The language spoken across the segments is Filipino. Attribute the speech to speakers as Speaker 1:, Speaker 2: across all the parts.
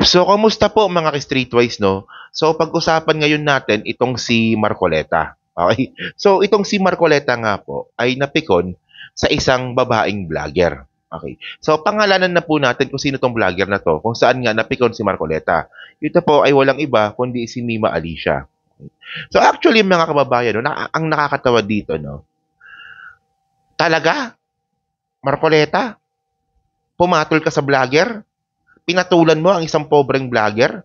Speaker 1: So, kamusta po mga ka-streetwise, no? So, pag-usapan ngayon natin itong si Marcoleta. Okay? So, itong si Marcoleta nga po ay napikon sa isang babaeng vlogger. Okay. So, pangalanan na po natin kung sino tong vlogger na to, kung saan nga napikon si Marcoleta. Ito po ay walang iba kundi si Mima Alicia. Okay. So, actually, mga kababayan, no, ang nakakatawa dito, no? Talaga? Marcoleta? Pumatol ka sa vlogger? Pinatulan mo ang isang pobreng vlogger?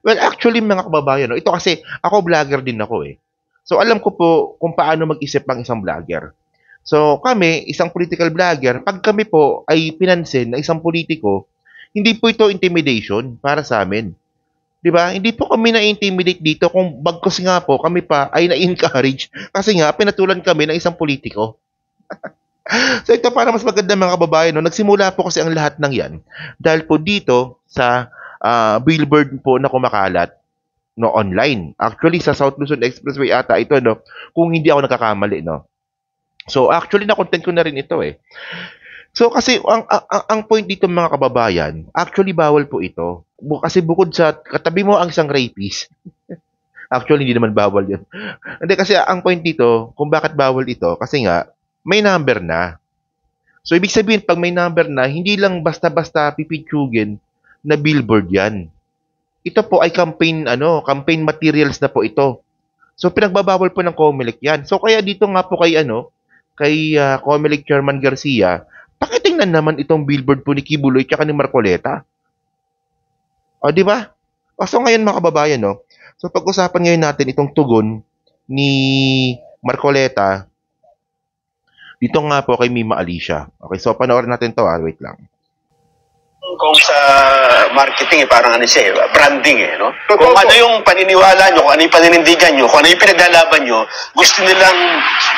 Speaker 1: Well, actually, mga kababayan, no, ito kasi, ako vlogger din ako eh. So, alam ko po kung paano mag-isip ang isang vlogger. So, kami, isang political vlogger, pag kami po ay pinansin na isang politiko, hindi po ito intimidation para sa amin. 'Di ba? Hindi po kami na-intimidate dito kung bagkus nga po kami pa ay na-encourage kasi nga pinatulan kami ng isang politiko. So ito para mas maganda mga kababayan, no? Nagsimula po kasi ang lahat ng yan dahil po dito sa billboard po na kumakalat no online. Actually sa South Luzon Expressway ata ito no, kung hindi ako nagkakamali no. So actually na-content ko na rin ito eh. So kasi ang point dito mga kababayan, actually bawal po ito. Kasi bukod sa katabi mo ang isang rapist, actually hindi naman bawal 'yun. Hindi kasi ang point dito, kung bakit bawal ito, kasi nga may number na. So ibig sabihin pag may number na, hindi lang basta-basta pipitsugin na billboard 'yan. Ito po ay campaign materials na po ito. So pinagbabawal po ng COMELEC 'yan. So kaya dito nga po kay COMELEC Chairman Garcia, pakitingnan naman itong billboard po ni Kibuloy at ni Marcoleta. O, di ba? O, so ngayon mga kababayan, no? So pag-usapan ngayon natin itong tugon ni Marcoleta dito nga po kay Mima Alicia. Okay, so panoorin natin to, wait lang.
Speaker 2: Kung sa marketing parang siya branding no? Kung ano yung paniniwala nyo, kung ano yung paninindigan nyo, kung ano yung pinaglalaban nyo, gusto nilang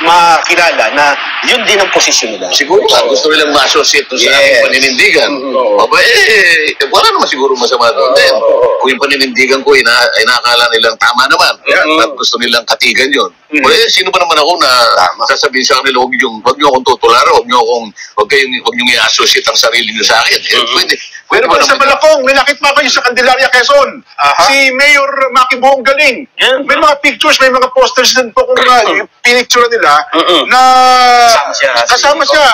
Speaker 2: makilala na yun din ang posisyon nila.
Speaker 3: Siguro gusto nilang ma-associate sa aking paninindigan. Wala naman siguro masama doon din. Kung yung paninindigan ko ay nakakala nilang tama naman at gusto nilang katigan yun. Sino ba naman ako na sasabihin sa kanila, huwag nyo akong tutularo, huwag nyo i-associate ang sarili nyo sa akin.
Speaker 4: Pwede ba sa Malacong, may nakita kayo sa Candelaria, Quezon. Si Mayor Maki Buong Galing. May mga pictures, may mga posters din po kung pinicture nila na kasama siya.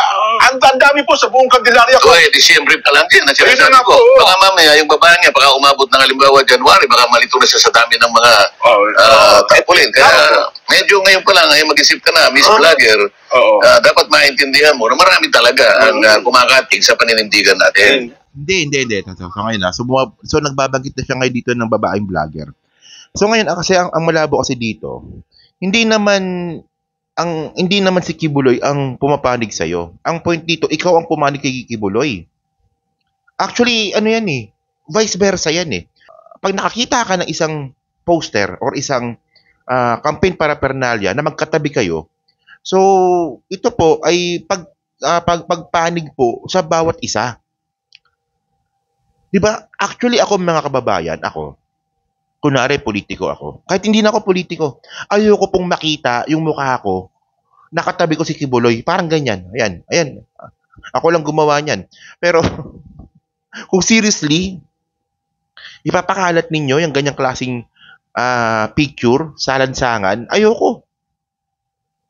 Speaker 4: Ang dami po sa buong Candelaria.
Speaker 3: Disyembre pa lang yan. Sinasabi ko, baka mamaya yung babae niya, baka umabot ng halimbawa January, baka malito na siya sa dami ng mga tarpaulin. Kaya medyo ngayon pa lang, mag-isip ka na, Miss Vlogger, dapat maintindihan mo na marami talaga ang kumakating sa paninindigan natin.
Speaker 1: Hindi. So ngayon so nagbabanggit na siya ngayon dito ng babaeng vlogger. So ngayon kasi ang malabo kasi dito, hindi naman si Kibuloy ang pumapanig sa iyo. Ang point dito, ikaw ang pumanig kay Kibuloy. Actually, yan eh, vice versa yan eh. Pag nakakita ka ng isang poster or isang campaign paraphernalia na magkatabi kayo, so ito po ay pagpanig po sa bawat isa. 'Di ba? Actually ako mga kababayan, kunwari politiko ako. Kahit hindi na ako politiko, ayoko pong makita yung mukha ko nakatabi ko si Kibuloy, parang ganyan. Ayan. Ako lang gumawa niyan. Pero kung seriously, ipapakalat ninyo yung ganyang klaseng picture sa lansangan, ayoko.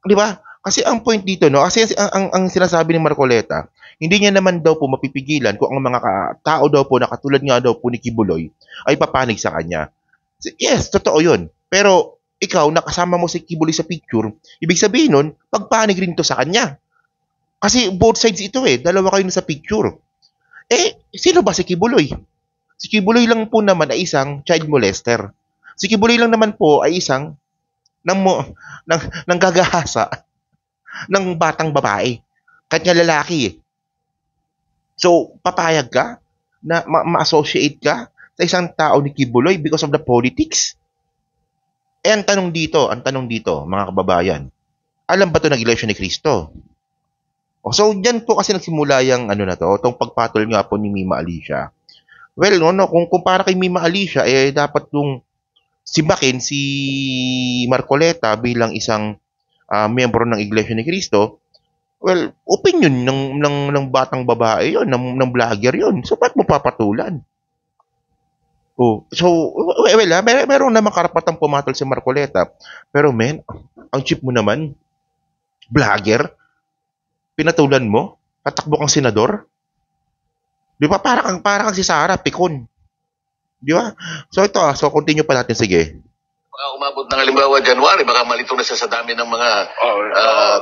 Speaker 1: 'Di ba? Kasi ang point dito, no, kasi ang sinasabi ni Marcoleta, hindi niya naman daw po mapipigilan kung ang mga tao daw po na katulad nga daw po ni Kibuloy ay papanig sa kanya. Yes, totoo 'yun. Pero ikaw, nakasama mo si Kibuloy sa picture, ibig sabihin nun, pagpanig rin to sa kanya. Kasi both sides ito eh, dalawa kayo sa picture. Sino ba si Kibuloy? Si Kibuloy lang po naman ay isang child molester. Si Kibuloy lang naman po ay isang nanggagahasa ng batang babae. Kahit nga lalaki eh. So, papayag ka na ma-associate ka sa isang tao ni Kibuloy because of the politics? Ang tanong dito, mga kababayan, alam ba ito ng Iglesia ni Cristo? So, dyan po kasi nagsimula yung itong pagpatol nga po ni Mima Alicia. Well, kung para kay Mima Alicia, dapat yung simbakin si Marcoleta bilang isang miyembro ng Iglesia ni Cristo. Well, opinion ng batang babae yon, ng vlogger yon. So, ba't mo papatulan? Oh, so, meron naman karapatang pumatol si Marcoleta. Pero men, ang cheap mo naman, vlogger, pinatulan mo, patakbo kang senador. Di ba? Para kang si Sara, pikon. Di ba? So ito, so continue pa natin, sige.
Speaker 3: Baka umabot ng halimbawa January, baka malito na siya sa dami ng mga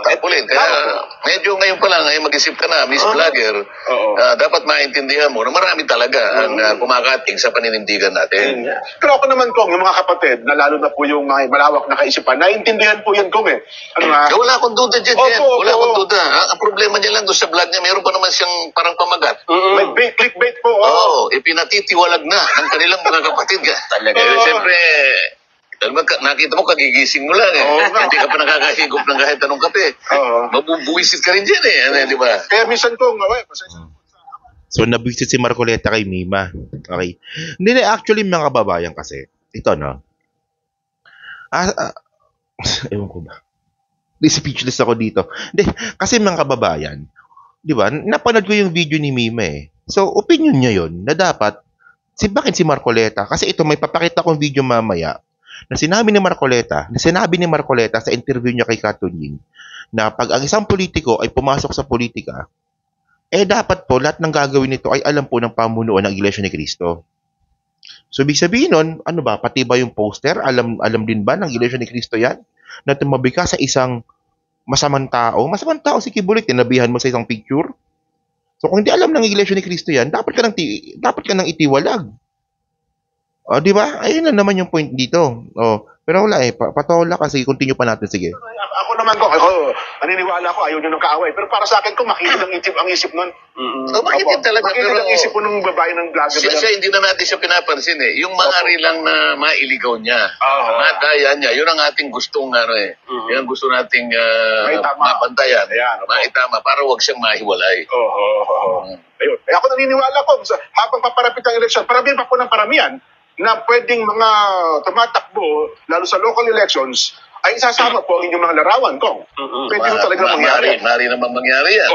Speaker 3: tarpaulin. Kaya medyo ngayon pa lang ay mag-isip ka na, Miss Vlogger, dapat maintindihan mo na marami talaga ang kumakating sa paninindigan natin.
Speaker 4: Pero ako naman, Kong, yung mga kapatid, na lalo na po yung mga malawak na kaisipan, naiintindihan po yan, Kong, eh. Ano nga?
Speaker 3: Wala akong duda dyan, Jen. Wala akong duda. Ang problema niya lang doon sa vlog niya, mayroon pa naman siyang parang pamagat.
Speaker 4: May clickbait po.
Speaker 3: Pinatitiwalag na ng kanilang mga kapatid. Talaga. Siyempre, nakita mo, kagigising mo lang eh. Hindi ka pa nakakahigop ng kahit anong kape. Mabubuisit ka rin dyan eh. Di ba?
Speaker 4: Kaya minsan, Kong, pasensya.
Speaker 1: So, nabisit si Marcoleta kay Mima. Okay. Hindi na, actually, mga kababayan kasi, ito, no? Ewan ko ba? Speechless ako dito. Hindi, kasi mga kababayan, di ba, napanood ko yung video ni Mima eh. So, opinion niya yun, na dapat, bakit si Marcoleta? Kasi ito, may papakita kong video mamaya, na sinabi ni Marcoleta sa interview niya kay Katunying, na pag ang isang politiko ay pumasok sa politika, dapat po lahat ng gagawin nito ay alam po ng pamunuan ng Iglesia ni Cristo. So, ibig sabihin nun, ano ba, pati ba yung poster, alam din ba ng Iglesia ni Cristo yan? Na tumabi ka sa isang masamang tao si Kibuloy, tinabihan mo sa isang picture. So, kung hindi alam ng Iglesia ni Cristo yan, dapat ka nang itiwalag. Di ba? Ayun na naman yung point dito. Pero wala patola kasi continue pa natin, sige.
Speaker 4: Ako naman, Kong, naniniwala ko, ayaw nyo ng kaaway. Pero para sa akin, Kong, makinig ang isip nun.
Speaker 3: Makinig talaga.
Speaker 4: Makinig ang isip po ng babae ng vlogger.
Speaker 3: Siya, hindi na natin siya pinapansin eh. Yung maari lang na mailigaw niya, madaya niya, yun ang ating gustong Yun ang gusto nating mapantayan, maitama, para wag siyang mahiwalay.
Speaker 4: Ayun. Ako naniniwala ko, habang paparapit ang eleksyon, paramihan pa po ng paramihan, na pwedeng mga tumatakbo, lalo sa local elections, ay isasama po ang inyong mga larawan, Kong. Pwede mo talaga mangyari.
Speaker 3: Mari naman mangyari yan.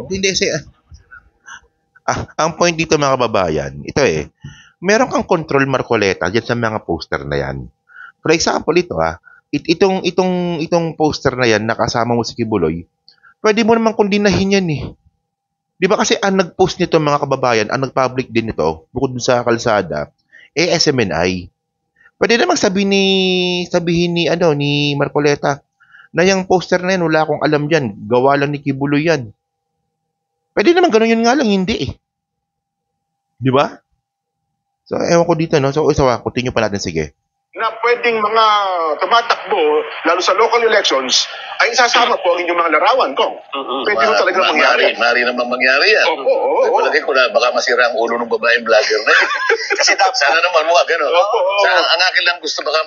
Speaker 1: Hindi kasi, ang point dito mga kababayan, ito meron kang control Marcoleta dyan sa mga poster na yan. For example, itong poster na yan, nakasama mo si Kibuloy, pwede mo naman kundinahin yan eh. Di ba kasi ang nag-post nito mga kababayan, ang nag-public din nito, bukod dun sa kalsada, SMNI. Pwede namang sabihin ni Marcoleta na yung poster na yan, wala akong alam dyan, gawa lang ni Kibuloy yan. Pwede naman ganun, yun nga lang, hindi eh. Di ba? So, ewan ko dito, no? So, continue pa natin, sige.
Speaker 4: Na pwedeng mga tumatakbo, lalo sa local elections, ay isasama po ang inyong mga larawan, Kong. Pwede mo talaga mangyari.
Speaker 3: Mari naman mangyari yan. Palagay ko na baka masira ang ulo ng babaeng vlogger na yun. Kasi sana naman wag, gano'n. Ang akin lang gusto baka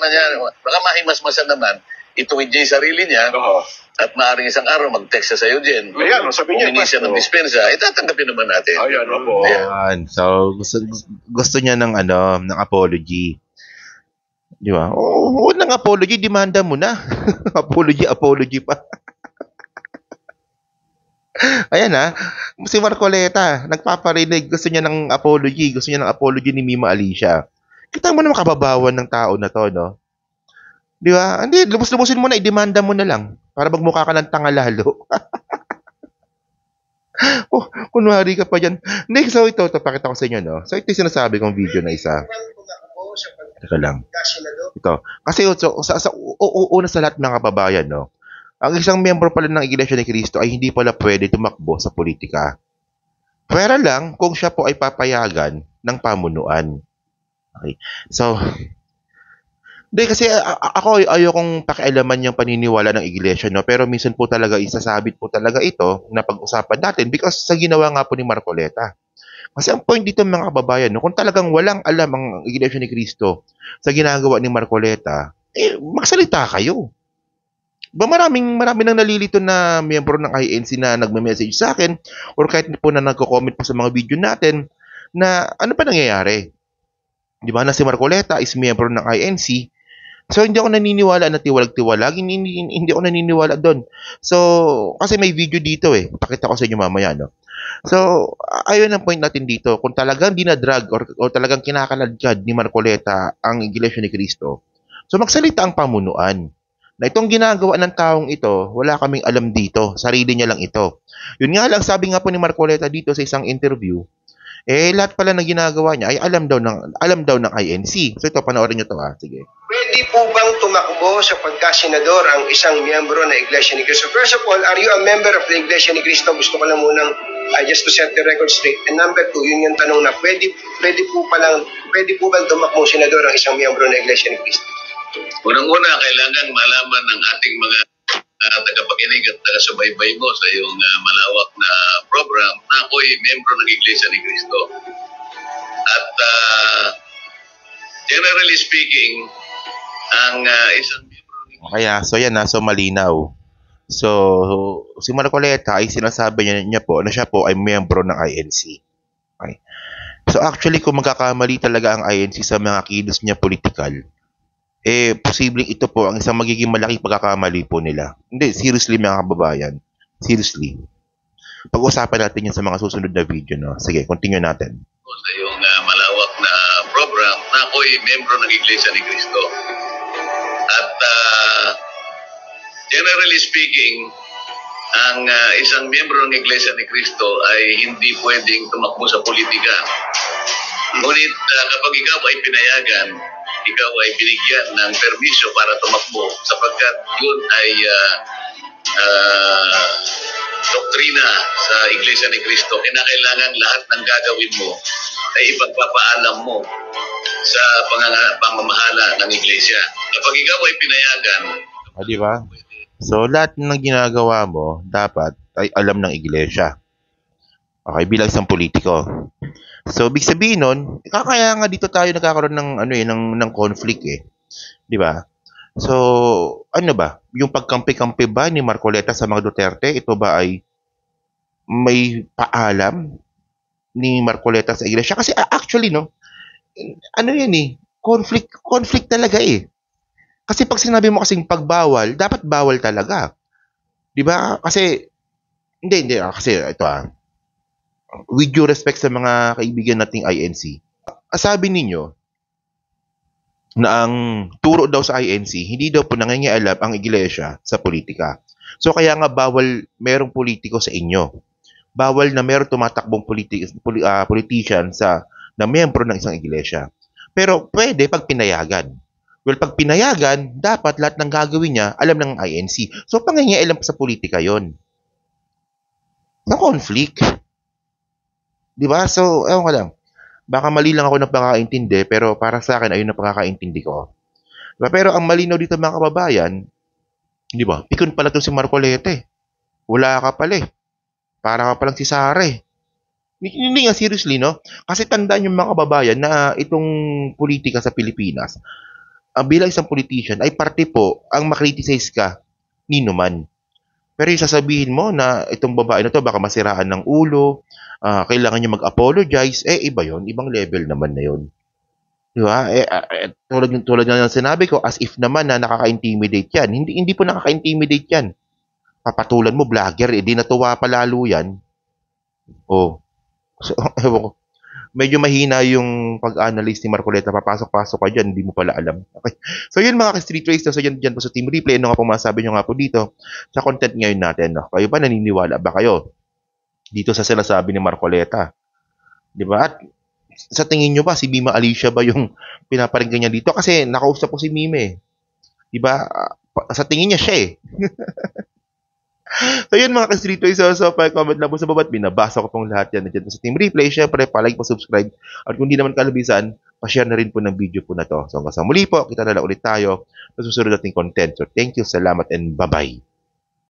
Speaker 3: mahimasmasan naman, ituwid niya yung sarili niya, at maaaring isang araw mag-text siya sa'yo, Jen.
Speaker 4: Ayan, sabi niya.
Speaker 3: Humingi siya ng dispensa, tatanggapin naman natin.
Speaker 1: Ayan, so gusto niya ng apology. Di ba? Huwag ng apology, demanda mo na. apology pa. Ayan si Marcoleta, nagpaparinig, gusto niya ng apology ni Mima Alicia. Kita mo naman kababawan ng tao na to, no? Di ba? Hindi, lubos-lubosin mo na, i-demanda mo na lang para magmukha ka ng tanga lalo. Kunwari ka pa dyan. Next, so ito, pakita ko sa inyo, no? So ito yung sinasabi kong video na isa. Teka lang. Ito. Kasi una sa lahat ng kababayan, no? Ang isang miyembro pala ng Iglesia ni Cristo ay hindi pala pwede tumakbo sa politika. Pwera lang kung siya po ay papayagan ng pamunuan. Okay. So, hindi kasi ako ayokong pakialaman yung paniniwala ng Iglesia, no? Pero minsan po talaga isasabit po talaga ito na pag-usapan natin because sa ginawa nga po ni Marcoleta. Kasi ang point dito mga kababayan, no, kung talagang walang alam ang Iglesia ni Cristo sa ginagawa ni Marcoleta, magsalita kayo. Ba maraming nang nalilito na miyembro ng INC na nagme-message sa akin or kahit po na nagko-comment po sa mga video natin na ano pa nangyayari? Di ba na si Marcoleta is miyembro ng INC? So hindi ako naniniwala na tiwalag-tiwalag, hindi ako naniniwala doon. So kasi may video dito pakita ko sa inyo mamaya, no. So, ayun ang point natin dito. Kung talagang dinadrag or talagang kinakaladkad ni Marcoleta ang Iglesia ni Cristo, so magsalita ang pamunuan. Na itong ginagawa ng taong ito, wala kaming alam dito. Sarili niya lang ito. Yun nga lang, sabi nga po ni Marcoleta dito sa isang interview, lahat pala ng ginagawa niya ay alam daw ng INC. So ito, panoorin niyo to Sige.
Speaker 5: Pwede po bang tumakbo sa pagkasenador ang isang miyembro na Iglesia ni Cristo? First of all, are you a member of the Iglesia ni Cristo? Gusto ko lang munang just to set the record straight. And number two, yun yung tanong na pwede po bang tumakbo senador ang isang miyembro na Iglesia ni Cristo?
Speaker 3: Unang-una, kailangan malaman ng ating mga tagapakinig at taga-subaybay mo sa iyong malawak na program na ako'y membro ng Iglesia ni Cristo. At generally speaking, ang isang membro ng
Speaker 1: Kaya, so yan so malinaw. So, si Marcoleta ay sinasabi niya po na siya po ay miyembro ng INC. Okay. So actually, kung magkakamali talaga ang INC sa mga kilos niya political, posibleng ito po ang isang magiging malaking pagkakamali po nila. Hindi, seriously mga kababayan. Seriously. Pag-usapan natin yan sa mga susunod na video, no? Sige, continue natin.
Speaker 3: sa iyong malawak na program na ako'y membro ng Iglesia ni Cristo. At generally speaking, ang isang miyembro ng Iglesia ni Cristo ay hindi pwedeng tumakbo sa politika. Ngunit kapag ikaw ay pinayagan, ikaw ay binigyan ng permisyo para tumakbo sapagkat yun ay doktrina sa Iglesia ni Cristo. Kinakailangan lahat ng gagawin mo ay ipagpapaalam mo sa pamamahala ng Iglesia. Kapag ikaw ay pinayagan,
Speaker 1: di ba? So, lahat ng ginagawa mo, dapat ay alam ng Iglesia. Okay, bilang isang politiko. So, big sabihin nun, kaya nga dito tayo nagkakaroon ng conflict Di ba? So, ano ba? Yung pagkampi-kampi ba ni Marcoleta sa mga Duterte, ito ba ay may paalam ni Marcoleta sa Iglesia? Kasi actually, no, ano yan conflict talaga Kasi pag sinabi mo kasing pagbawal, dapat bawal talaga. Di ba? Kasi, hindi, kasi ito with due respect sa mga kaibigan nating INC, sabi ninyo na ang turo daw sa INC, hindi daw po nangingialam ang Iglesia sa politika. So kaya nga bawal merong politiko sa inyo. Bawal na merong tumatakbong politician na miyembro ng isang Iglesia. Pero pwede pag pinayagan. Well, pag pinayagan, dapat lahat ng gagawin niya alam ng INC. So pangingialam sa politika yon. Na conflict. Di ba? So, ewan ko lang. Baka mali lang ako ng pagkakaintindi, pero para sa akin, ayun ang pagkakaintindi ko. Diba? Pero ang malinaw dito mga kababayan, di ba? Pikon pala to si Marcoleta Wala ka pala Para ka palang si Sara Hindi nga seriously, no? Kasi tandaan yung mga kababayan na itong politika sa Pilipinas, bilang isang politician, ay parte po ang makriticize ka ni naman. Pero yung sasabihin mo na itong babae na to baka masiraan ng ulo, kailangan niya mag-apologize, iba yon, ibang level naman na yon. Di ba? Tulad ng sinabi ko, as if naman na nakaka-intimidate yan. Hindi po nakaka-intimidate yan. Papatulan mo, vlogger, di natuwa pa lalo yan. So, ewan ko. Medyo mahina yung pag-analyze ni Marcoleta. Papasok-pasok ka dyan, hindi mo pala alam. Okay. So yun mga ka-street race, so yan po sa Team Replay. Ano nga po masabi nyo nga po dito sa content ngayon natin. No? Kayo ba naniniwala ba kayo dito sa sinasabi ni Marcoleta? Di ba? At sa tingin nyo ba, si Mima Alicia ba yung pinaparinggan niya dito? Kasi nakausap po si Mime. Di ba? Sa tingin niya siya So yun mga ka-street race, so pa-comment lang po sa baba at binabasa ko pong lahat yan. Nandiyan po sa Team Replay. Siyempre, pa-like, pa-subscribe. At kung di naman kalabisan, pa-share na rin po ng video po na to. So hanggang sa muli po, kita na lang ulit tayo sa susunod nating content. So thank you, salamat, and bye-bye.